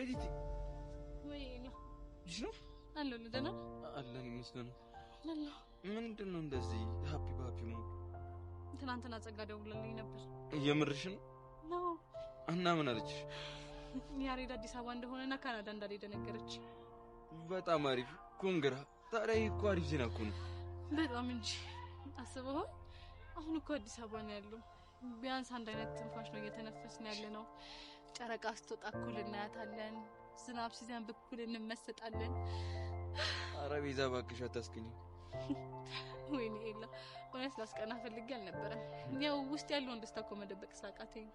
ወይዲቲ ወይኔ ይሽኑ አለሉ ደና አለን ይመስለን አለ ምንድነው እንደዚህ ሃፒ ነው ትናንትና ጸጋ ደውልልኝ ነበር የምርሽን ነው እና ምን አለች ያሬድ አዲስ አበባ እንደሆነና ካናዳ እንዳልሄደ ነገረች በጣም አሪፍ ኮንግራ ታዲያ እኮ አሪፍ ዜና እኮ ነው በጣም እንጂ አስበው አሁን እኮ አዲስ አበባ ነው ያለው ቢያንስ አንድ አይነት ትንፋሽ ነው እየተነፈስን ያለነው ጨረቃ ስትወጣ እኩል እናያታለን ዝናብ ሲዘንብ እኩል እንመሰጣለን አረቤዛ ባክሽ አታስቀኝ ወይኔ ኤላ ወይስ ላስቀና ፈልጌ አልነበረም ያው ውስጥ ያለውን ደስታ እኮ መደበቅ ስላቃተኝ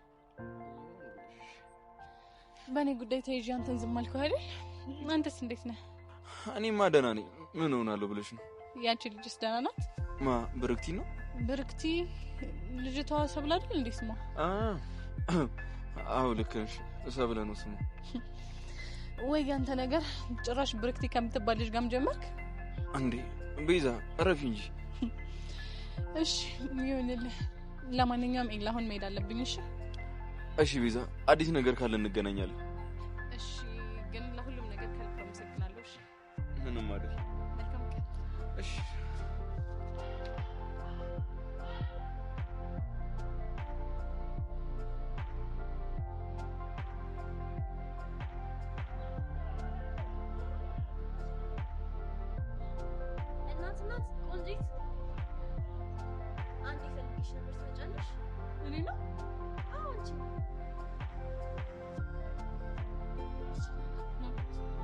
በኔ ጉዳይ ተይዤ አንተን ዝም አልኩ አይደል አንተስ እንዴት ነህ እኔማ ደህና ነኝ ምን ሆናለሁ ብለሽ ነው ያንቺ ልጅስ ደህና ናት ማ ብርክቲ ነው ብርክቲ ልጅቷ ሰብለ አይደል እንዴ ስሟ አው ልክ ነሽ ሰብለ ነው ስሟ ወይ ያንተ ነገር ጭራሽ ብርክቲ ከምትባል ልጅ ጋርም ጀመርክ እንዴ ቤዛ አረፍ እንጂ እሺ ይሁንልህ ለማንኛውም ኤላ አሁን መሄድ አለብኝ እሺ ቤዛ አዲስ ነገር ካለ እንገናኛለን እሺ ግን ለሁሉም ነገር ከልብ አመሰግናለሁ እሺ ምንም አይደል መልካም ቀን እሺ እናት ቆንጂት አንዴ ፈልግሽ ነበር ትመጫለሽ እኔ ነው አንቺ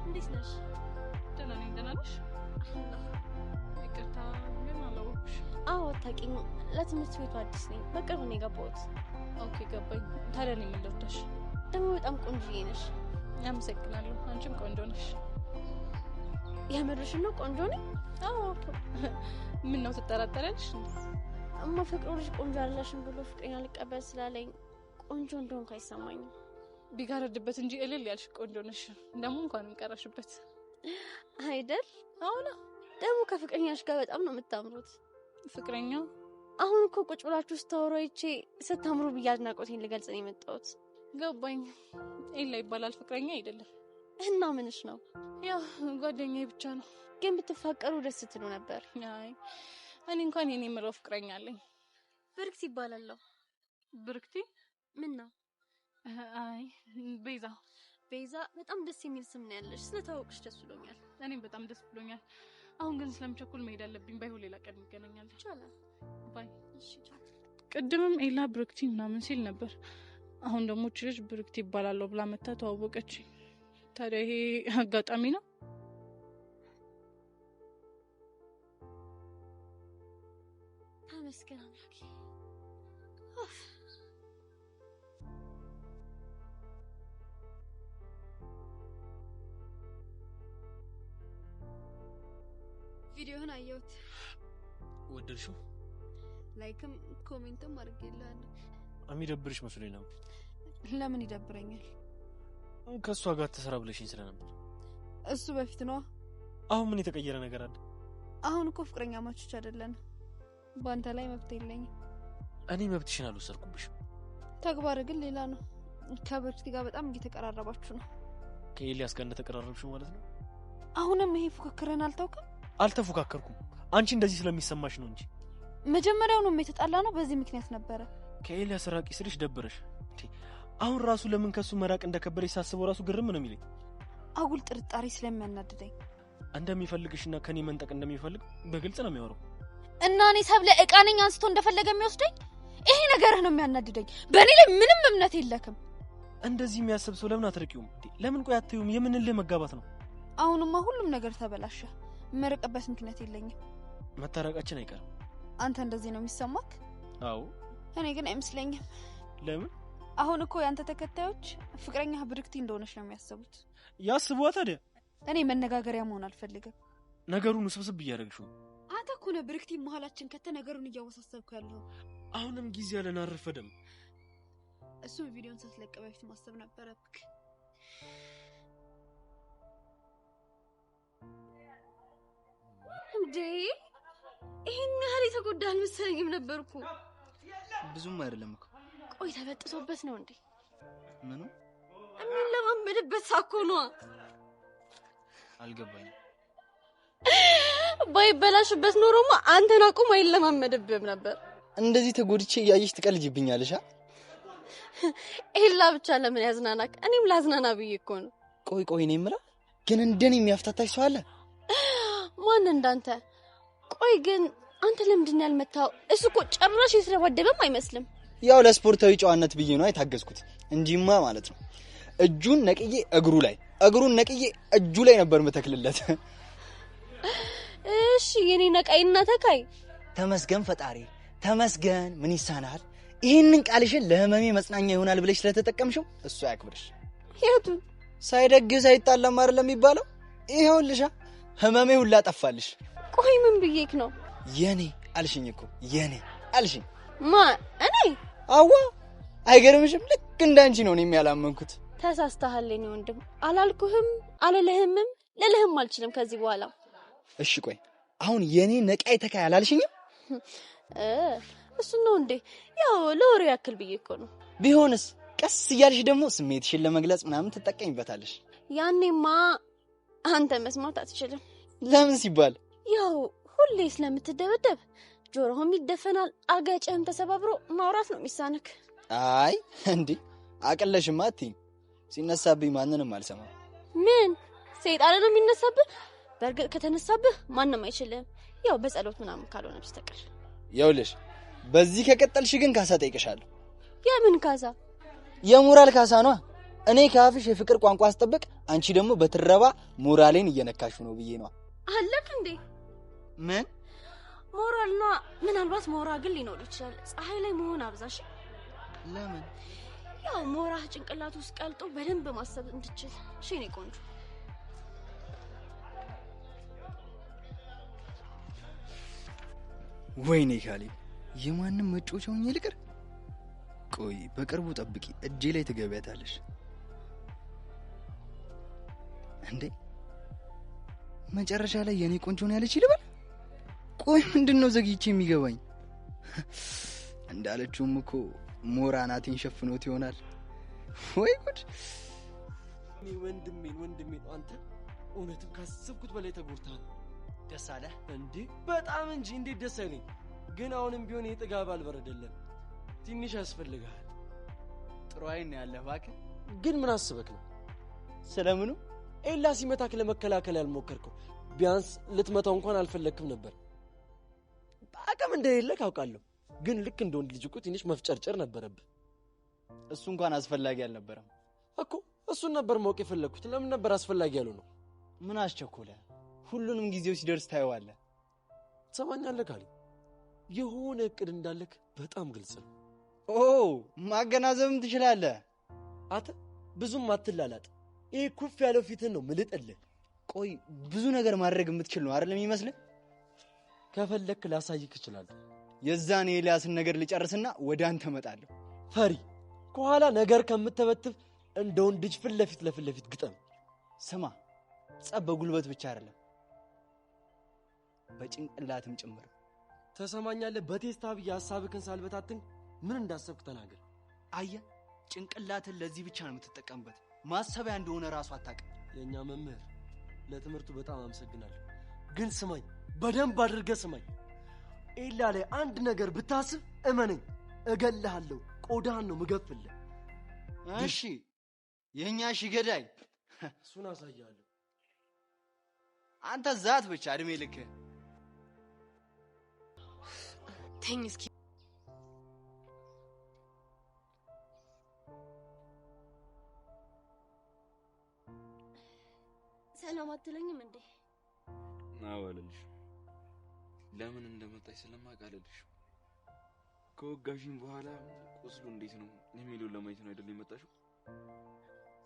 እንዴት ነሽ ደህና ነኝ ደህና ነሽ ይቅርታ ምን አላወቅሽ አታውቂኝ ለትምህርት ቤቱ አዲስ ነኝ በቅርብ ነው የገባሁት ኦኬ ገባኝ ታዲያ ነኝ ልወጣሽ ደግሞ በጣም ቆንጆዬ ነሽ አመሰግናለሁ አንቺም ቆንጆ ነሽ የምርሽን ነው ቆንጆ ነኝ ምን ነው ተጠራጠረሽ ማፈቅረው ልጅ ቆንጆ አይደለሽም ብሎ ፍቅረኛ ልቀበል ስላለኝ ቆንጆ እንደሆንኩ አይሰማኝም ቢጋረድበት እንጂ እልል ያልሽ ቆንጆ ነሽ ደሞ እንኳን እንቀራሽበት አይደል አሁን ደሞ ከፍቅረኛሽ ጋር በጣም ነው የምታምሩት ፍቅረኛ አሁን እኮ ቁጭ ብላችሁ ስታወራይቼ ስታምሩ በያድናቆቴን ልገልጽ ነው የመጣሁት ገባኝ ኤላ ይባላል ፍቅረኛ አይደለም እና ምንሽ ነው ያው ጓደኛዬ ብቻ ነው ግን ብትፋቀሩ ደስ ትሉ ነበር አይ እኔ እንኳን የኔ ምለው ፍቅረኛ አለኝ ብርክቲ ይባላል ብርክቲ ምን ነው አይ ቤዛ በጣም ደስ የሚል ስም ነው ያለሽ ስለታወቅሽ ደስ ብሎኛል እኔም በጣም ደስ ብሎኛል አሁን ግን ስለምቸኩል መሄድ አለብኝ ባይሆን ሌላ ቀን እንገናኛለን ይቻላል ባይ እሺ ቅድምም ኤላ ብርክቲ ምናምን ሲል ነበር አሁን ደግሞ ልጅ ብርክቲ ይባላል ብላ መታ ተዋወቀች ታዲያ ይሄ አጋጣሚ ነው ተመስገን አምላኬ ቪዲዮውን አየሁት ወደድሽው ላይክም ኮሜንትም አድርጌልሃለሁ የሚደብርሽ መስሎኝ ነው ለምን ይደብረኛል ከሷ ጋር ተሰራ ብለሽኝ ስለነበር እሱ በፊት ነው አሁን ምን የተቀየረ ነገር አለ አሁን እኮ ፍቅረኛ ማቾች አይደለን ባንተ ላይ መብት የለኝም እኔ መብትሽን አልወሰድኩብሽ ተግባር ግን ሌላ ነው ከብርክቲ ጋር በጣም እየተቀራረባችሁ ነው ከኤልያስ ጋር እንደተቀራረብሽ ማለት ነው አሁንም ይሄ ፉክክረን አልታውቅም አልተፉካከርኩም አንቺ እንደዚህ ስለሚሰማሽ ነው እንጂ መጀመሪያውንም የተጣላ ነው በዚህ ምክንያት ነበር ከኤልያስ ራቂ ስልሽ ደበረሽ አሁን ራሱ ለምን ከሱ መራቅ እንደከበረሽ ሳስበው ራሱ ግርም ነው የሚለኝ አጉል ጥርጣሬ ስለሚያናድደኝ እንደሚፈልግሽና ከኔ መንጠቅ እንደሚፈልግ በግልጽ ነው የሚያወራው እና እኔ ሰብለ እቃነኝ አንስቶ እንደፈለገ የሚወስደኝ ይሄ ነገር ነው የሚያናድደኝ በእኔ ላይ ምንም እምነት የለክም እንደዚህ የሚያስብ ሰው ለምን አትርቂውም ለምን ቆይ አትዩም የምንልህ መጋባት ነው አሁንማ ሁሉም ነገር ተበላሸ መረቀበት ምክንያት የለኝም መታረቃችን አይቀርም አንተ እንደዚህ ነው የሚሰማክ አዎ እኔ ግን አይመስለኝም ለምን አሁን እኮ ያንተ ተከታዮች ፍቅረኛ ብርክቲ እንደሆነች ነው የሚያስቡት ያስቡዋ ታዲያ እኔ መነጋገሪያ መሆን አልፈልግም ነገሩን ውስብስብ እያደረግሽው አንተ እኮ ነው ብርክቲ መሀላችን ከተነገሩን እያወሳሰብኩ ያለው አሁንም ጊዜ ያለን አረፈደም እሱ ቪዲዮን ሳትለቀ በፊት ማሰብ ነበረብክ እንዴ ይሄን ያህል የተጎዳል መሰለኝም ነበርኩ ብዙም አይደለም እኮ ቆይ ተበጥሶበት ነው እንዴ ምኑ የሚለማመድበት ሳኮ ነው። አልገባኝም። ባይበላሽበት ኖሮማ አንተን አቁም አይለማመድብህም ነበር። እንደዚህ ተጎድቼ እያየሽ ትቀልጅብኛለሽ? ኤላ ብቻ ለምን ያዝናናክ? እኔም ላዝናና ብዬ እኮ ነው። ቆይ እኔ የምለው ግን እንደኔ የሚያፍታታሽ ሰው አለ? ማን እንዳንተ? ቆይ ግን አንተ ለምንድን ነው ያልመታው? እሱ እኮ ጭራሽ የተደባደበም አይመስልም። ያው ለስፖርታዊ ጨዋነት ብዬ ነው አይታገዝኩት እንጂማ ማለት ነው። እጁን ነቅዬ እግሩ ላይ፣ እግሩን ነቅዬ እጁ ላይ ነበር መተክልለት። እሺ የኔ ነቃይና ተካይ ተመስገን ፈጣሪ ተመስገን። ምን ይሳናል? ይሄንን ቃልሽን ለህመሜ መጽናኛ ይሆናል ብለሽ ስለተጠቀምሽው እሱ ያክብርሽ። የቱ ሳይደግስ አይጣላም አይደለም የሚባለው? ይሄውልሽ ህመሜ ሁላ ጠፋልሽ። ቆይ ምን ብዬክ ነው? የኔ አልሽኝ እኮ የኔ አልሽኝ። እኔ አዋ አይገርምሽም? ልክ እንዳንቺ ነው እኔም ያላመንኩት። ተሳስተሃል የኔ ወንድም። አላልኩህም አልልህምም ልልህም አልችልም ከዚህ በኋላ። እሺ ቆይ አሁን የኔ ነቃይ ተካይ አላልሽኝም? እሱ ነው እንዴ? ያው ለወሬ ያክል ብዬ እኮ ነው። ቢሆንስ ቀስ እያልሽ ደግሞ ስሜትሽን ለመግለጽ ምናምን ትጠቀሚበታለሽ። ያኔማ አንተ መስማት አትችልም። ለምን ሲባል ያው ሁሌ ስለምትደበደብ ጆሮህም ይደፈናል፣ አገጭህም ተሰባብሮ ማውራት ነው የሚሳነክ። አይ እንዴ አቀለሽማ አትይም። ሲነሳብኝ ማንንም አልሰማም። ምን ሰይጣን ነው የሚነሳብህ? በርግጥ ከተነሳብህ ማንንም አይችልም። ያው በጸሎት ምናምን ካልሆነ በስተቀር። ይኸውልሽ በዚህ ከቀጠልሽ ግን ካሳ ጠይቀሻለሁ። የምን ካሳ? የሞራል ካሳ ነው። እኔ ካፍሽ የፍቅር ቋንቋ አስጠብቅ፣ አንቺ ደግሞ በትረባ ሞራሌን እየነካሽ ነው ብዬ ነው። አለክ እንዴ? ምን ሞራል ነው? ምናልባት ሞራ ግን ሊኖር ይችላል። ፀሐይ ላይ መሆን አብዛሽ። ለምን? ያው ሞራህ ጭንቅላት ውስጥ ቀልጦ በደንብ ማሰብ እንድትችል። እሺ እኔ ቆንጆ ወይኔ ካሊ የማንም መጮቻው ይልቀር። ቆይ በቅርቡ ጠብቂ፣ እጄ ላይ ትገቢያታለሽ። እንዴ መጨረሻ ላይ የኔ ቆንጆ ነው ያለች ይልበል። ቆይ ምንድነው ዘግይቼ የሚገባኝ? እንዳለችውም እኮ ሞራ ናቴን ሸፍኖት ይሆናል። ወይ ጉድ! ወንድሜ አንተ እውነትም ካሰብኩት በላይ ተጎድተሃል። ደስ አለ እንዴ? በጣም እንጂ እንዴት ደስ አይለኝ። ግን አሁንም ቢሆን የጥጋብ አልበረደለም። ትንሽ ያስፈልጋል። ጥሩ አይን ያለህ እባክህ። ግን ምን አስበክ ነው? ስለምኑ? ኤላ ሲመታክ ለመከላከል ያልሞከርከው? ቢያንስ ልትመታው እንኳን አልፈለክም ነበር። አቅም እንደሌለህ አውቃለሁ። ግን ልክ እንደ ወንድ ልጅ እኮ ትንሽ መፍጨርጨር ነበረብህ። እሱ እንኳን አስፈላጊ አልነበረም እኮ። እሱን ነበር ማወቅ የፈለኩት። ለምን ነበር አስፈላጊ ያለው ነው? ምን አስቸኮለ? ሁሉንም ጊዜው ሲደርስ ታየዋለህ። ትሰማኛለህ ካሊ? የሆነ እቅድ እንዳለክ በጣም ግልጽ ነው። ማገናዘብም ትችላለህ። አተ ብዙም አትላላጥ። ይሄ ኩፍ ያለው ፊትን ነው ምልጥልህ። ቆይ ብዙ ነገር ማድረግ የምትችል ነው አይደል የሚመስልህ? ከፈለክ ላሳይክ እችላለሁ። የዛን ኤልያስን ነገር ልጨርስና ወደ አንተ እመጣለሁ። ፈሪ ከኋላ ነገር ከምትተበትብ እንደ ወንድ ልጅ ፊት ለፊት ግጠም። ስማ ጸብ በጉልበት ብቻ አይደለም በጭንቅላትም ጭምር። ተሰማኛለህ? በቴስታ ብዬ ሐሳብክን ሳልበታትን ምን እንዳሰብክ ተናገር። አየህ ጭንቅላትን ለዚህ ብቻ ነው የምትጠቀምበት። ማሰቢያ እንደሆነ ራሱ አታውቅም። የኛ መምህር ለትምህርቱ በጣም አመሰግናለሁ። ግን ስማኝ፣ በደንብ አድርገህ ስማኝ። ኤላ ላይ አንድ ነገር ብታስብ እመነኝ እገልሃለሁ። ቆዳህን ነው ምገፍልህ። እሺ የኛ ገዳይ እሱን አሳያለሁ። አንተ ዛት ብቻ እድሜ ልክ ተኝ እስኪ። ሰላም አትለኝም እንዴ? አወለልሽ ለምን እንደመጣሽ ስለማቃለልሽ። ከወጋሽኝ በኋላ ቁስሉ እንዴት ነው የሚለው ለማየት ነው አይደል የመጣሽው?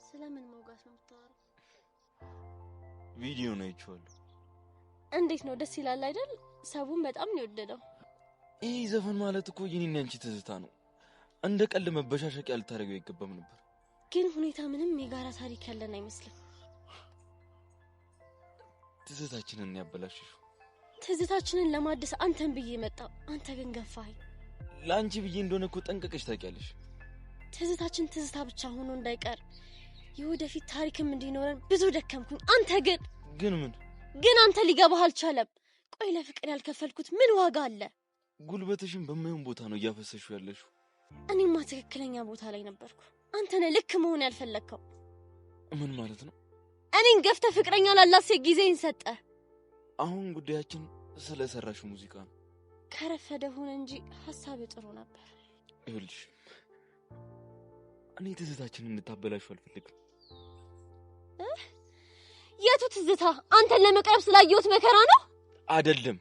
ስለምን መውጋት ነው የምታወራው? ቪዲዮ ነው አይቼዋለሁ። እንዴት ነው? ደስ ይላል አይደል? ሰቡን በጣም ነው የወደደው። ይሄ ዘፈን ማለት እኮ የኔና አንቺ ትዝታ ነው። እንደ ቀልድ መበሻሸቅ ያልታረገው አይገባም ነበር። ግን ሁኔታ ምንም የጋራ ታሪክ ያለን አይመስልም። ትዝታችንን ያበላሽሽው። ትዝታችንን ለማደስ አንተን ብዬ መጣው። አንተ ግን ገፋኸኝ። ለአንቺ ብዬ እንደሆነ እኮ ጠንቀቀሽ ታውቂያለሽ። ትዝታችን ትዝታ ብቻ ሆኖ እንዳይቀር የወደፊት ታሪክም እንዲኖረን ብዙ ደከምኩኝ። አንተ ግን አንተ ሊገባህ አልቻለም። ቆይ ለፍቅር ያልከፈልኩት ምን ዋጋ አለ? ጉልበትሽን በማይሆን ቦታ ነው እያፈሰሽው ያለሽው። እኔማ ትክክለኛ ቦታ ላይ ነበርኩ። አንተ ነህ ልክ መሆን ያልፈለግከው። ምን ማለት ነው? እኔን ገፍተህ ፍቅረኛ ላላት ሴት ጊዜን ሰጠህ። አሁን ጉዳያችን ስለሰራሽ ሙዚቃ ነው። ከረፈደ ሆነ እንጂ ሐሳብ ጥሩ ነበር። ይኸውልሽ እኔ ትዝታችንን እንድታበላሹ አልፈልግም። የቱ ትዝታ? አንተን ለመቅረብ ስላየሁት መከራ ነው አይደለም።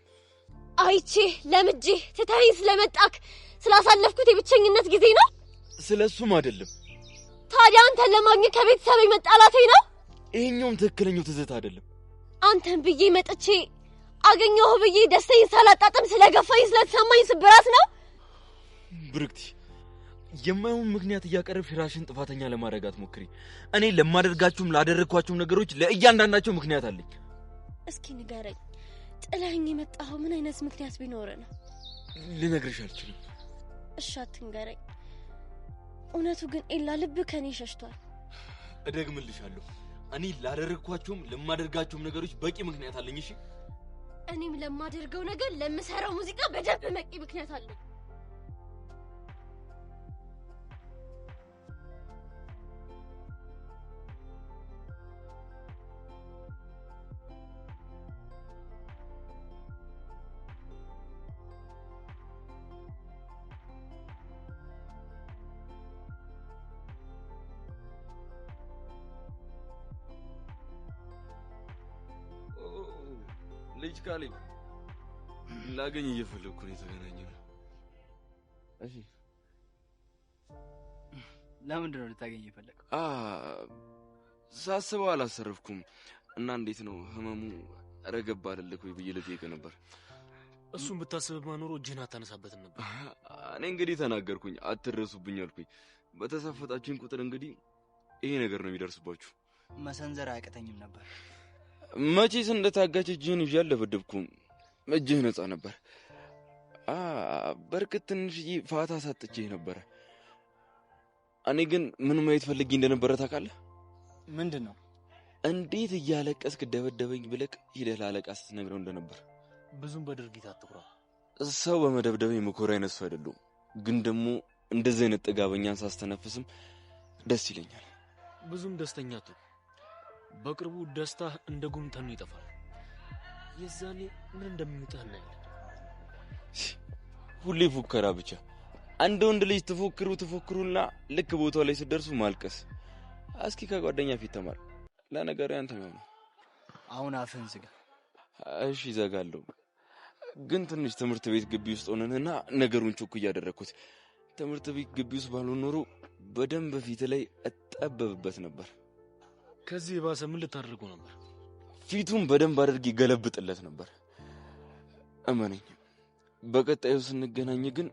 አይቼ ለምጄ ትተኸኝ ስለመጣክ ስላሳለፍኩት የብቸኝነት ጊዜ ነው። ስለሱም አይደለም። ታዲያ አንተን ለማግኘት ከቤተሰብ መጣላቴ ነው። ይሄኛውም ትክክለኛው ትዝታ አይደለም። አንተን ብዬ መጥቼ አገኘሁ ብዬ ደስተኝ ሳላጣጥም ስለገፋኝ ስለተሰማኝ ስብራት ነው። ብርክቲ የማይሆን ምክንያት እያቀረብሽ ራስሽን ጥፋተኛ ለማድረግ አትሞክሪ። እኔ ለማደርጋችሁም ላደረግኳችሁም ነገሮች ለእያንዳንዳቸው ምክንያት አለኝ። እስኪ ንገረኝ፣ ጥላኝ የመጣኸው ምን አይነት ምክንያት ቢኖር ነው? ልነግርሽ አልችልም። እሺ አትንገረኝ። እውነቱ ግን ኤላ ልብ ከኔ ሸሽቷል። እደግምልሻለሁ፣ እኔ ላደረግኳችሁም ለማደርጋችሁም ነገሮች በቂ ምክንያት አለኝ። እሺ እኔም ለማደርገው ነገር ለምሰራው ሙዚቃ በደንብ በቂ ምክንያት አለኝ። ልጅ ካሌብ ላገኝ እየፈለኩ ነው የተገናኘነው። እሺ ለምንድን ነው ልታገኝ የፈለከው? ሳስበው አላሰረፍኩም እና እንዴት ነው ህመሙ ረገባ አይደለክ ወይ ብዬ ልጠይቅህ ነበር። እሱን ብታስብማ ኖሮ እጅህን አታነሳበትም ነበር። እኔ እንግዲህ ተናገርኩኝ፣ አትረሱብኝ አልኩኝ። በተሳፈጣችሁኝ ቁጥር እንግዲህ ይሄ ነገር ነው የሚደርስባችሁ። መሰንዘር አያቅተኝም ነበር። መቼስ እንደታጋች እጅህን ይዤ አልደበደብኩም። እጅህ ነፃ ነበር። በርግጥ ትንሽዬ ፋታ ሳጥቼህ ነበረ። እኔ ግን ምን ማየት ፈልጌ እንደነበረ ታውቃለህ? ምንድን ነው? እንዴት እያለቀስክ ደበደበኝ ብለህ ሄደህ ላለቃ ስትነግረው እንደነበር። ብዙም በድርጊት አትኩራ። ሰው በመደብደበኝ መኮራ አይነሱ አይደለም። ግን ደግሞ እንደዚህ አይነት ጥጋበኛን ሳስተነፍስም ደስ ይለኛል። ብዙም ደስተኛ አትሁን። በቅርቡ ደስታ እንደ ጉም ተኑ ይጠፋል። የዛኔ ምን እንደሚመጣ እናያለን። ሁሌ ፉከራ ብቻ። አንድ ወንድ ልጅ ትፎክሩና ልክ ቦታው ላይ ሲደርሱ ማልቀስ። እስኪ ከጓደኛ ፊት ተማር። ለነገሩ ያንተ ነው። አሁን አፍህን ዝጋ። እሺ ዘጋለሁ። ግን ትንሽ ትምህርት ቤት ግቢ ውስጥ ሆነንና ነገሩን ቾክ እያደረኩት። ትምህርት ቤት ግቢ ውስጥ ባልሆን ኖሮ በደንብ ፊት ላይ እጠበብበት ነበር። ከዚህ የባሰ ምን ልታደርገው ነበር? ፊቱን በደንብ አድርጌ ገለብጥለት ነበር። እመነኝ፣ በቀጣዩ ስንገናኝ ግን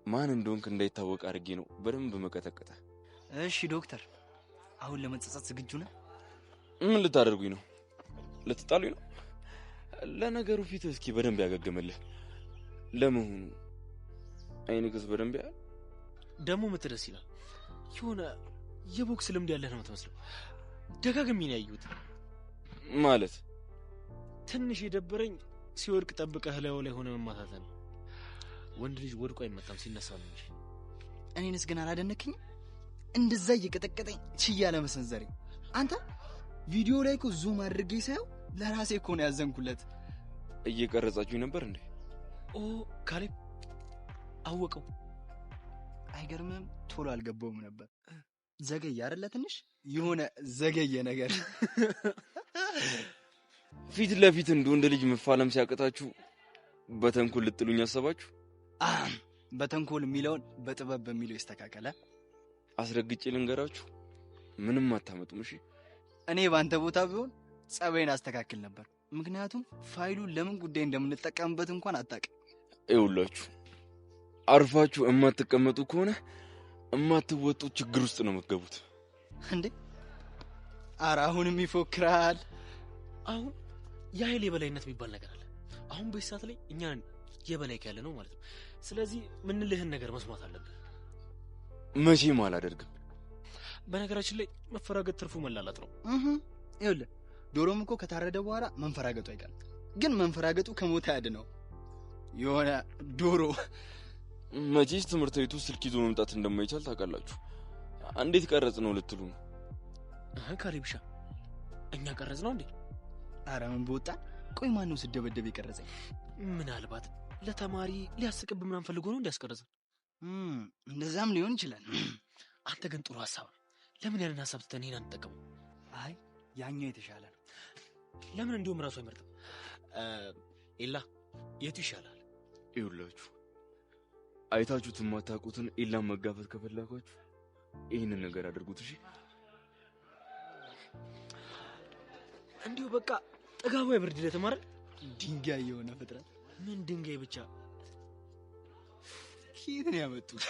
ማን እንደሆንክ እንዳይታወቅ አድርጌ ነው በደንብ መቀጠቀጠ። እሺ ዶክተር፣ አሁን ለመጸጸት ዝግጁ ነህ? ምን ልታደርጉኝ ነው? ልትጣሉኝ ነው? ለነገሩ ፊት እስኪ በደንብ ያገገመልህ። ለመሆኑ አይንክስ በደንብ ያ ደሞ ምትደስ ይላል። የሆነ የቦክስ ልምድ ያለህ ነው የምትመስለው። ደጋግሜ ነው ያየሁት። ማለት ትንሽ የደበረኝ ሲወድቅ ጠብቀህ ላይ ሆነ መማታት ነው። ወንድ ልጅ ወድቆ አይመጣም ሲነሳ ነው እንጂ። እኔንስ ግን አላደነከኝ? እንደዛ እየቀጠቀጠኝ ችያ ለመሰንዘሬ። አንተ ቪዲዮ ላይ እኮ ዙም አድርጌ ሳየው ለራሴ እኮ ነው ያዘንኩለት። እየቀረጻችሁኝ ነበር እንዴ? ካሌብ አወቀው። አይገርምም? ቶሎ አልገባውም ነበር። ዘገየ አይደለ? ትንሽ የሆነ ዘገየ ነገር። ፊት ለፊት እንደ ወንድ ልጅ መፋለም ሲያቀታችሁ በተንኮል ልጥሉኝ አሰባችሁ? በተንኮል የሚለውን በጥበብ በሚለው ይስተካከለ። አስረግጬ ልንገራችሁ፣ ምንም አታመጡም። እሺ እኔ ባንተ ቦታ ቢሆን ጸባይን አስተካክል ነበር። ምክንያቱም ፋይሉን ለምን ጉዳይ እንደምንጠቀምበት እንኳን አታውቅም። ይኸውላችሁ፣ አርፋችሁ እማትቀመጡ ከሆነ እማትወጡ ችግር ውስጥ ነው የምትገቡት። እንዴ ኧረ አሁንም ይፎክራል። አሁን የኃይል የበላይነት የሚባል ነገር አለ። አሁን በዚህ ሰዓት ላይ እኛ የበላይ ያለ ነው ማለት ነው። ስለዚህ ምንልህን ነገር መስማት አለብን። መቼም አላደርግም። በነገራችን ላይ መፈራገጥ ትርፉ መላላት ነው። ይኸውልህ ዶሮም እኮ ከታረደ በኋላ መንፈራገጡ አይቀርም። ግን መንፈራገጡ ከሞት ያድነው። የሆነ ዶሮ መቼስ ትምህርት ቤቱ ስልክ ይዞ መምጣት እንደማይቻል ታውቃላችሁ። እንዴት ቀረጽ ነው ልትሉ ነው? ካሪብሻ እኛ ቀረጽ ነው እንዴ? ኧረ ምን በወጣ። ቆይ ማን ነው ስደበደብ የቀረጸኝ? ምናልባት ለተማሪ ሊያስቅብ ምናምን ፈልጎ ነው እንዲያስቀርጽ። እንደዛም ሊሆን ይችላል። አንተ ግን ጥሩ ሐሳብ። ለምን ያንን ሐሳብ ትተን ይሄን አንጠቀሙ? አይ ያኛው የተሻለ ነው። ለምን እንዲሁም ራሱ አይመርጥም? ኤላ የቱ ይሻላል? ይኸውላችሁ አይታችሁት የማታውቁትን ኤላን መጋፈጥ ከፈለጋችሁ ይህንን ነገር አድርጉት። እሺ እንዲሁ በቃ ጥጋቡ ያብርድ ለተማረ ድንጋይ የሆነ ፍጥረት። ምን ድንጋይ ብቻ ከየት ነው ያመጡት?